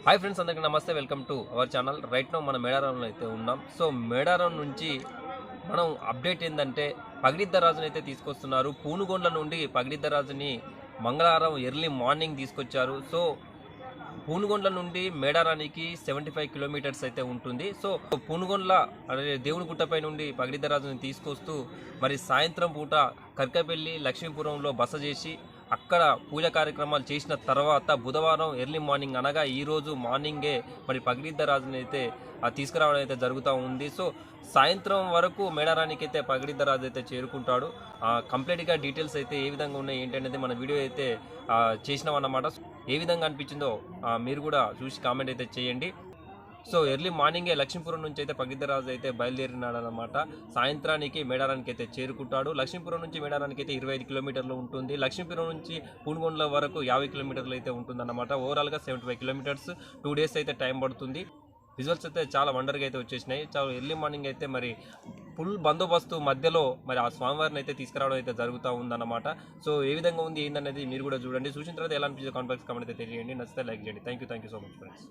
Hi friends, అందరికీ నమస్తే. Welcome to our channel. Right now మన మేడారంలో అయితే ఉన్నాం. సో మేడారం నుంచి మనం అప్డేట్ ఏంటంటే పగిడిద్దరాజుని అయితే తీసుకొస్తున్నారు. పూనుగొండ్ల నుండి పగిడిద్దరాజుని మంగళవారం ఎర్లీ మార్నింగ్ తీసుకొచ్చారు. సో పూనుగొండ్ల నుండి మేడారానికి 75 కిలోమీటర్స్ అయితే ఉంటుంది. సో పూనుగొండ్ల దేవుని గుట్టపై నుండి పగిడిద్దరాజుని తీసుకొస్తూ మరి సాయంత్రం పూట కర్కపల్లి లక్ష్మీపురంలో బస చేసి అక్కడ పూజ కార్యక్రమాలు చేసిన తర్వాత బుధవారం ఎర్లీ మార్నింగ్ అనగా ఈరోజు మార్నింగే మరి పగిడిద్దరాజుని అయితే తీసుకురావడం అయితే జరుగుతూ ఉంది. సో సాయంత్రం వరకు మేడారానికి అయితే పగిడిద్దరాజు అయితే చేరుకుంటాడు. కంప్లీట్గా డీటెయిల్స్ అయితే ఏ విధంగా ఉన్నాయి ఏంటనేది మన వీడియో అయితే చేసినాం అన్నమాట. ఏ విధంగా అనిపించిందో మీరు కూడా చూసి కామెంట్ అయితే చేయండి. సో ఎర్లీ మార్నింగే లక్ష్మీపురం నుంచి అయితే పగిడిద్దరాజు అయితే బయలుదేరినాడు అనమాట. సాయంత్రానికి మేడారానికి అయితే చేరుకుంటాడు. లక్ష్మీపురం నుంచి మేడారానికి అయితే 25 కిలోమీటర్లు ఉంటుంది. లక్ష్మీపురం నుంచి పూనుగొండ్ల వరకు 50 కిలోమీటర్లు అయితే ఉంటుందన్నమాట. ఓవరాల్గా 75 కిలోమీటర్స్, 2 days అయితే టైం పడుతుంది. విజువల్స్ అయితే చాలా వండర్గా అయితే వచ్చేసినాయి. చాలా ఎర్లీ మార్నింగ్ అయితే మరి ఫుల్ బందోబస్తు మధ్యలో మరి ఆ స్వామివారిని అయితే తీసుకురావడం అయితే జరుగుతూ ఉందన్నమాట. సో ఏ విధంగా ఉంది ఏందనేది మీరు కూడా చూడండి. చూసిన తర్వాత ఎలా అనిపించింది కామెంట్ కామెంట్ అయితే తెలియజేయండి. నచ్చితే లైక్ చేయండి. Thank you so much friends.